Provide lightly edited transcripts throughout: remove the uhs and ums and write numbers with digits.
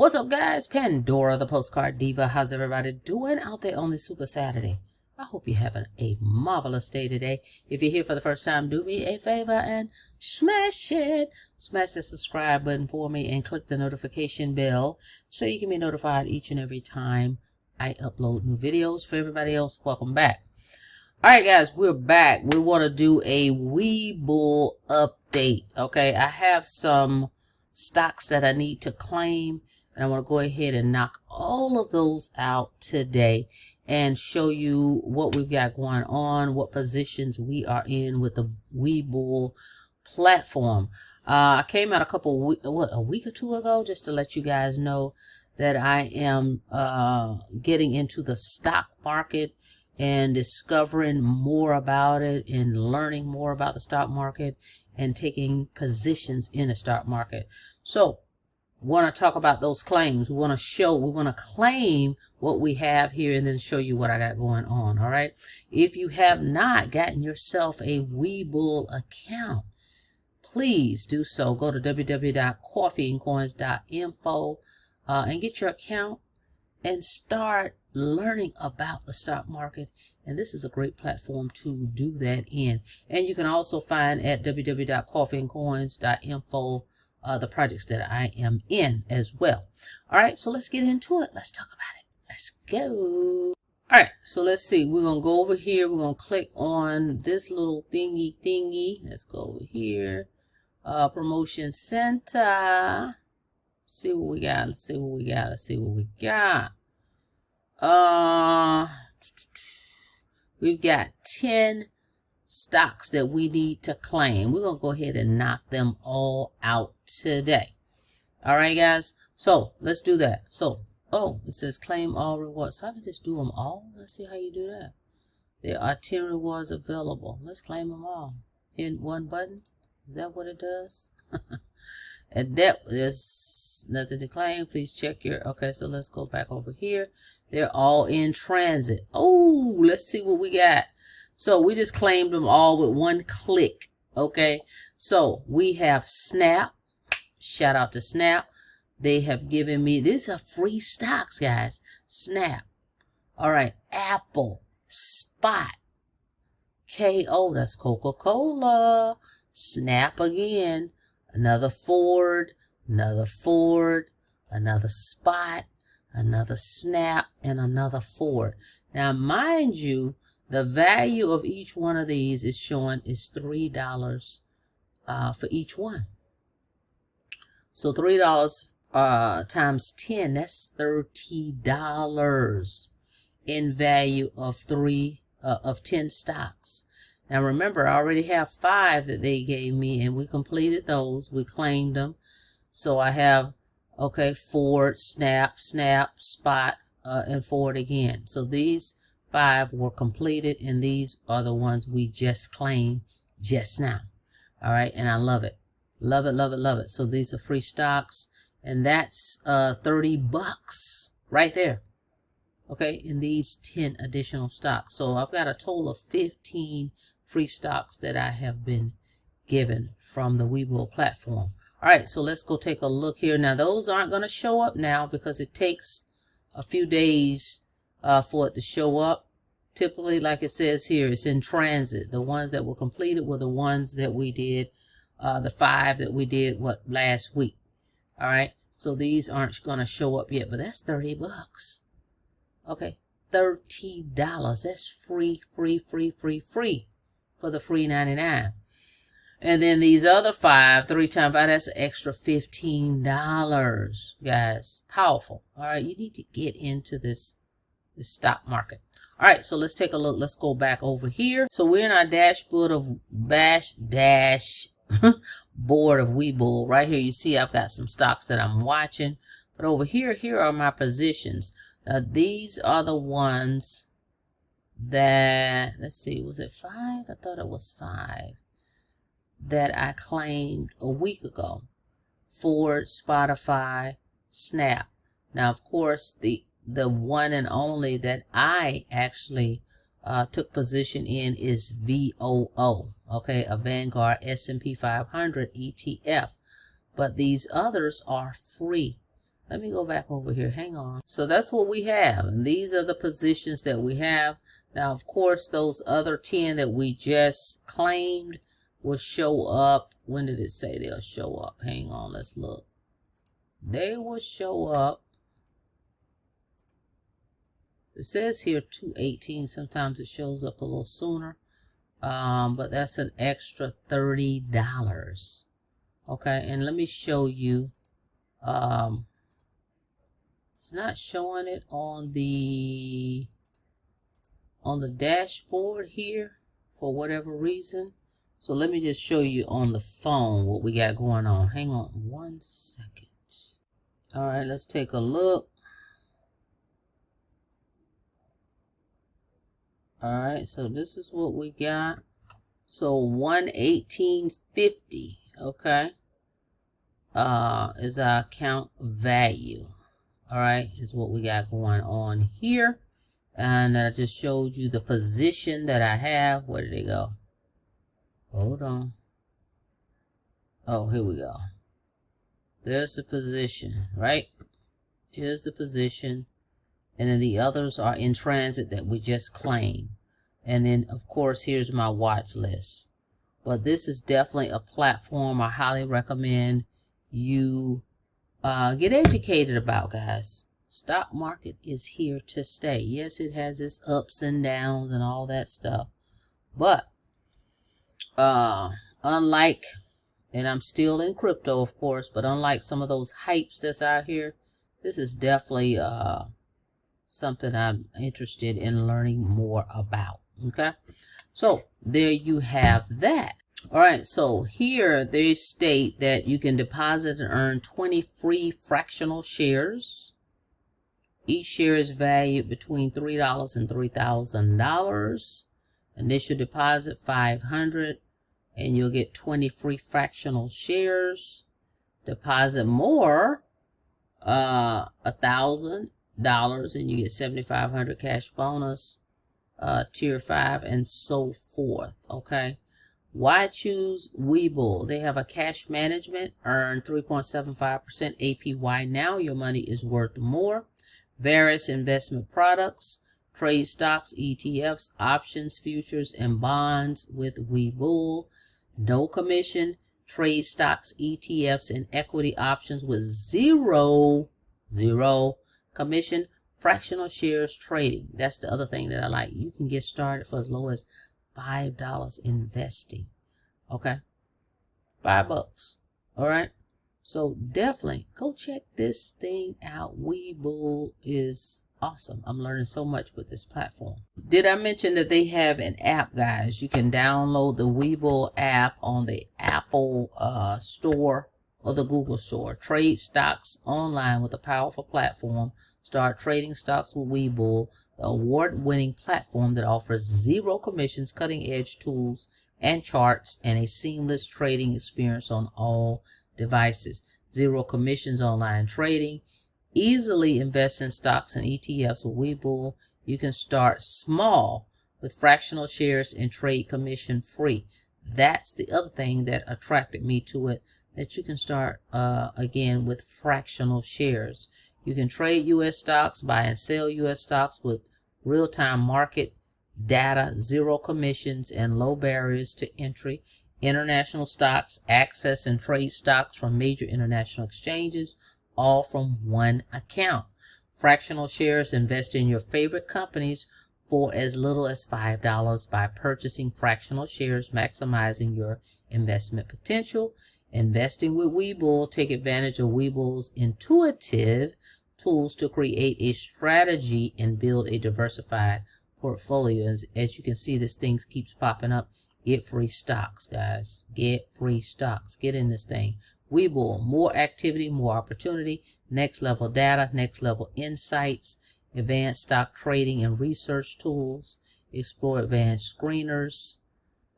What's up, guys? Pandora, the postcard diva. How's everybody doing out there on this Super Saturday? I hope you're having a marvelous day today. If you're here for the first time, do me a favor and smash it. Smash the subscribe button for me and click the notification bell so you can be notified each and every time I upload new videos. For everybody else, welcome back. All right, guys, we're back. We want to do a Webull update. Okay, I have some stocks that I need to claim, and I want to go ahead and knock all of those out today and show you what we've got going on, what positions we are in with the Webull platform. I came out a week or two ago just to let you guys know that I am getting into the stock market and discovering more about it and learning more about the stock market and taking positions in the stock market. So want to talk about those claims. We want to claim what we have here and then show you what I got going on. All right. If you have not gotten yourself a Webull account, please do so. Go to www.coffeeandcoins.info and get your account and start learning about the stock market. And this is a great platform to do that in. And you can also find at www.coffeeandcoins.info the projects that I am in as well. All right, so let's get into it. Let's talk about it. Let's go. All right, so let's see. We're going to go over here. We're going to click on this little thingy. Let's go over here. Promotion center. See what we got. Let's see what we got. Let's see what we got. We've got 10 stocks that we need to claim. We're going to go ahead and knock them all out today. All right, guys. So let's do that. So, it says claim all rewards. So I can just do them all. Let's see how you do that. There are 10 rewards available. Let's claim them all. Hit one button. Is that what it does? And there's nothing to claim. Please check your... Okay, so let's go back over here. They're all in transit. Oh, let's see what we got. So we just claimed them all with one click. Okay, so we have Snap. Shout out to Snap. They have given me... These are free stocks, guys. Snap. All right, Apple. Spot. KO, that's Coca-Cola. Snap again. Another Ford, another Ford, another Spot, another Snap, and another Ford. Now, mind you, the value of each one of these is showing is $3 for each one. So $3 times 10, that's $30 in value of 10 stocks. Now remember, I already have 5 that they gave me, and we completed those. We claimed them. So I have, okay, Ford, Snap, Spot, and Ford again. So these 5 were completed, and these are the ones we just claimed just now. All right, and I love it. Love it, love it, love it. So these are free stocks, and that's $30 right there. Okay, in these 10 additional stocks. So I've got a total of 15 free stocks that I have been given from the Webull platform. All right, so let's go take a look here. Now, those aren't going to show up now because it takes a few days for it to show up. Typically, like it says here, it's in transit. The ones that were completed were the ones that we did, the 5 that we did, last week. All right, so these aren't going to show up yet, but that's $30. Okay, $30. That's free for the free 99. And then these other 5, 3 times 5, that's an extra $15, guys. Powerful. All right, you need to get into this stock market. All right, so let's take a look. Let's go back over here. So we're in our dashboard of board of Webull. Right here, you see I've got some stocks that I'm watching. But over here are my positions. Now, these are the ones that, let's see, was it 5? I thought it was 5 that I claimed a week ago. Ford, Spotify, Snap. Now, of course, the one and only that I actually took position in is VOO, okay, a Vanguard S&P 500 ETF. But these others are free. Let me go back over here. Hang on. So that's what we have. And these are the positions that we have. Now, of course, those other 10 that we just claimed will show up. When did it say they'll show up? Hang on. Let's look. They will show up. It says here 218. Sometimes it shows up a little sooner. But that's an extra $30. Okay. And let me show you. It's not showing it on the dashboard here for whatever reason. So let me just show you on the phone what we got going on. Hang on 1 second. All right, let's take a look. All right, so this is what we got. So 118.50, okay, is our account value. All right, is what we got going on here. And I just showed you the position that I have. Where did they go? Hold on. Oh, here we go. There's the position, right? Here's the position. And then the others are in transit that we just claimed. And then, of course, here's my watch list. But this is definitely a platform I highly recommend you get educated about, guys. Stock market is here to stay. Yes, it has its ups and downs and all that stuff. But unlike, and I'm still in crypto, of course, but unlike some of those hypes that's out here, this is definitely something I'm interested in learning more about. Okay, so there you have that. All right, so here they state that you can deposit and earn 20 free fractional shares. Each share is valued between $3 and $3,000. Initial deposit $500, and you'll get 20 free fractional shares. Deposit more, $1,000, and you get 7,500 cash bonus. Tier 5 and so forth. Okay, why choose Webull? They have a cash management, earn 3.75% APY. Now your money is worth more. Various investment products, trade stocks, ETFs, options, futures, and bonds with Webull. No commission. Trade stocks, ETFs, and equity options with zero commission. Fractional shares trading. That's the other thing that I like. You can get started for as low as $5 investing. Okay, $5. All right. So definitely go check this thing out. Webull is awesome. I'm learning so much with this platform. Did I mention that they have an app, guys? You can download the Webull app on the Apple Store or the Google Store. Trade stocks online with a powerful platform. Start trading stocks with Webull, the award-winning platform that offers zero commissions, cutting-edge tools and charts, and a seamless trading experience on all devices. Zero commissions online trading. Easily invest in stocks and ETFs with Webull. You can start small with fractional shares and trade commission free. That's the other thing that attracted me to it, that you can start again with fractional shares. You can trade U.S. stocks, buy and sell U.S. stocks with real-time market data, zero commissions, and low barriers to entry. International stocks, access and trade stocks from major international exchanges, all from one account. Fractional shares, invest in your favorite companies for as little as $5 by purchasing fractional shares, maximizing your investment potential. Investing with Webull, take advantage of Webull's intuitive tools to create a strategy and build a diversified portfolio. As you can see, this thing keeps popping up. Get free stocks, guys. Get free stocks. Get in this thing. Webull, more activity, more opportunity, next level data, next level insights, advanced stock trading and research tools, explore advanced screeners,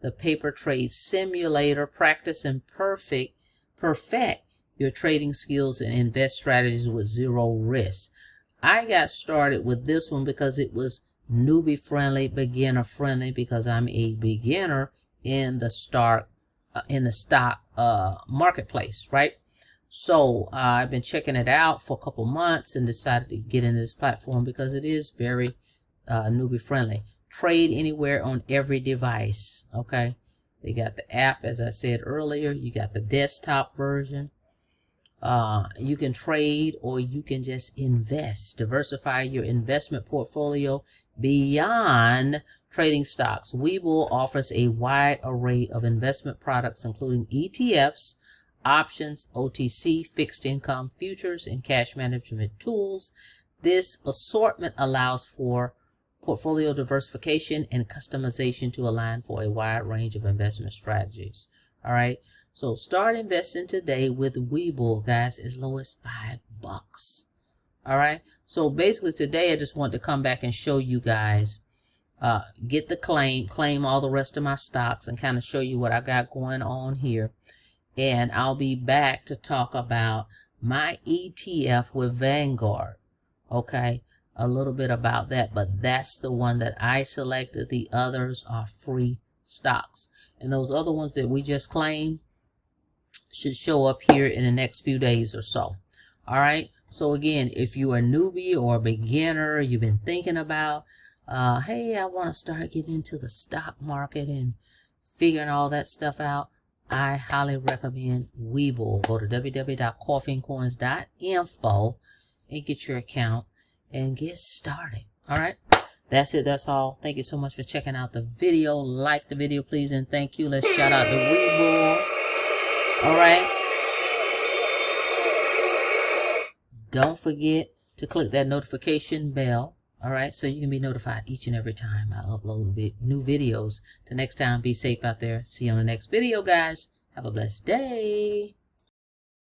the paper trade simulator, practice and perfect your trading skills and invest strategies with zero risk. I got started with this one because it was newbie friendly, beginner friendly, because I'm a beginner in the stock marketplace, right? So I've been checking it out for a couple months and decided to get into this platform because it is very newbie friendly. Trade anywhere on every device. Okay, they got the app, as I said earlier. You got the desktop version. You can trade or you can just invest. Diversify your investment portfolio beyond trading stocks. Webull offers a wide array of investment products, including ETFs, options, OTC, fixed income, futures, and cash management tools. This assortment allows for portfolio diversification and customization to align for a wide range of investment strategies. All right. So start investing today with Webull, guys, as low as $5. All right. So basically today I just want to come back and show you guys, get the claim all the rest of my stocks and kind of show you what I got going on here. And I'll be back to talk about my ETF with Vanguard. Okay. A little bit about that, but that's the one that I selected. The others are free stocks. And those other ones that we just claimed should show up here in the next few days or so. All right. So again, if you're a newbie or a beginner, you've been thinking about, hey, I want to start getting into the stock market and figuring all that stuff out, I highly recommend Webull. Go to www.coffeeandcoins.info and get your account and get started. All right. That's it. That's all. Thank you so much for checking out the video. Like the video, please, and thank you. Let's shout out to Webull. All right. Don't forget to click that notification bell. All right. So you can be notified each and every time I upload new videos. Till next time, be safe out there. See you on the next video, guys. Have a blessed day.